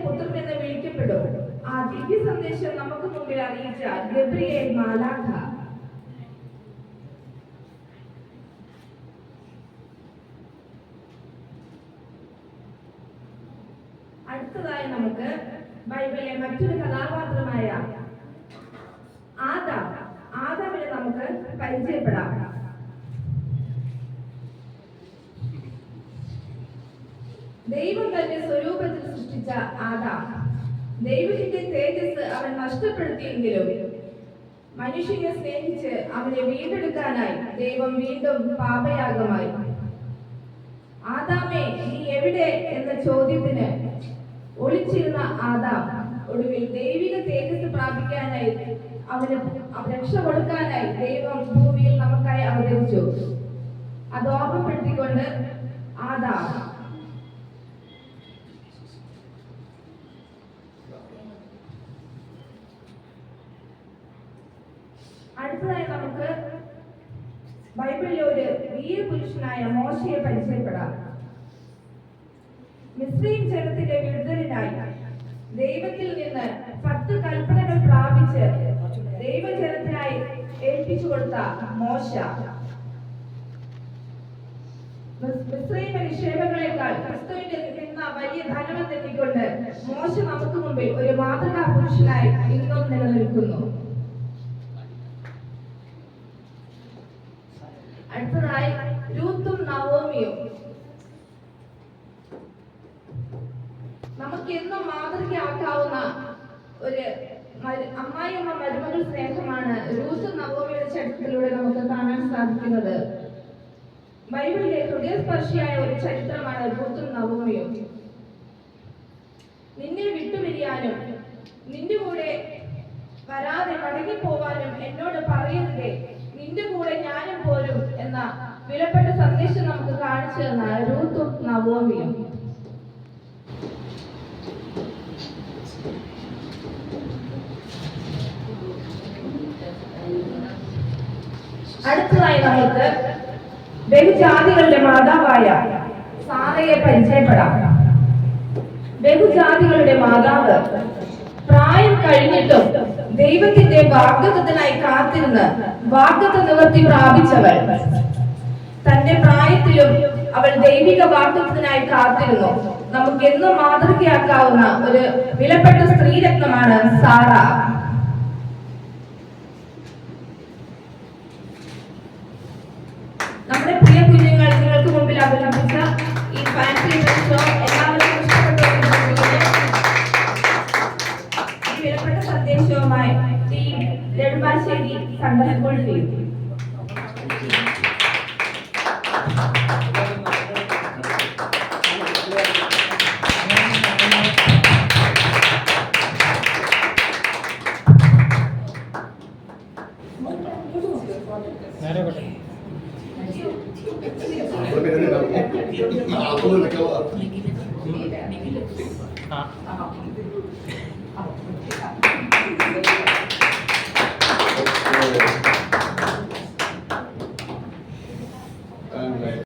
പുത്രൻ എന്ന് വിളിക്കപ്പെടും. ആ ദിവ്യ സന്ദേശം നമുക്ക് മുമ്പിൽ അറിയിച്ച ഗബ്രിയേൽ മാലാഖ. അടുത്തതായി നമുക്ക് ബൈബിളിലെ മറ്റൊരു കഥാപാത്രമായ ആദാമിനെ നമുക്ക് പരിചയപ്പെടാം. ദൈവം തന്റെ സ്വരൂപത്തിൽ സൃഷ്ടിച്ച ആദാം, ദൈവത്തിന്റെ തേജസ് അവൻ നഷ്ടപ്പെടുത്തിയെങ്കിലും മനുഷ്യനെ സ്നേഹിച്ച് അവനെ വീണ്ടെടുക്കാനായി ദൈവം വീണ്ടും പാപയാഗമായി. ആദാമേ, നീ എവിടെ എന്ന ചോദ്യത്തിന് ഒളിച്ചിരുന്ന ആദാം ഒടുവിൽ ദൈവിക തേജസ് പ്രാപിക്കാനായി അവന് രക്ഷ കൊടുക്കാനായി ദൈവം ഭൂമിയിൽ നമുക്കായി അവതരിച്ചു. അത് ഓർമ്മപ്പെടുത്തിക്കൊണ്ട് ആദാം അടുത്തതായി നമുക്ക് ബൈബിളിലെ ഒരു വീരപുരുഷനായ മോശയെ പരിചയപ്പെടാം. മിസ്രയീം ജനത്തിന്റെ വിടുതലിനായി ദൈവത്തിൽ നിന്ന് 10 കൽപ്പനകൾ പ്രാപിച്ച് ദൈവജനത്തിനായി ഏൽപ്പിച്ചു കൊടുത്ത മോശ, മിസ്രയീം നിക്ഷേപങ്ങളെക്കാൾ ക്രിസ്തുവിന്റെ നിന്ന വലിയ ധനമെന്നെത്തിക്കൊണ്ട് മോശ നമുക്ക് മുമ്പിൽ ഒരു മാതൃകാ പുരുഷനായി ഇന്നും നിലനിൽക്കുന്നു. അടുത്തതായി രൂത്തും നവോമിയും. നമുക്ക് എന്നും മാതൃകയാക്കാവുന്ന ഒരു അമ്മായിയമ്മ മരുമകൾ സ്നേഹമാണ് രൂത്തും നവോമിയുടെ ചരിത്രത്തിലൂടെ നമുക്ക് കാണാൻ സാധിക്കുന്നത്. ബൈബിളിലെ ഹൃദയസ്പർശിയായ ഒരു ചരിത്രമാണ് രൂത്തും നവോമിയും. നിന്നെ വിട്ടുപിരിയാനും നിന്റെ കൂടെ വരാതെ മടങ്ങിപ്പോവാനും എന്നോട് പറയരുതേ, നിന്റെ കൂടെ ഞാനും പോരും എന്ന വിലപ്പെട്ട സന്ദേശം നമുക്ക് കാണിച്ചു തന്ന രൂത്തും നവോമിയും. അടുത്തതായി നമുക്ക് ബഹുജാതികളുടെ മാതാവായ സാറയെ പരിചയപ്പെടാം. ബഹുജാതികളുടെ മാതാവ്, പ്രായം കഴിഞ്ഞിട്ടും ദൈവത്തിന്റെ വാഗ്ദത്തത്തിനായി കാത്തിരുന്ന് വാഗ്ദത്ത നിവൃത്തി പ്രാപിച്ചവൾ. തന്റെ പ്രായത്തിലും അവൾ ദൈവിക വാഗ്ദത്തത്തിനായി കാത്തിരുന്നു. നമുക്ക് എന്നും മാതൃകയാക്കാവുന്ന ഒരു വിലപ്പെട്ട സ്ത്രീരത്നമാണ് സാറ. നമ്മുടെ പ്രിയ കുഞ്ഞുങ്ങൾ നിങ്ങൾക്ക് മുമ്പിൽ അവതരിപ്പിച്ച ഈ ഫാൻസി ഷോ എല്ലാവരും ഇഷ്ടപ്പെട്ടു. ഈ വിലപ്പെട്ട സന്ദേശവുമായി team Nedumbassery Sunday school team. ആ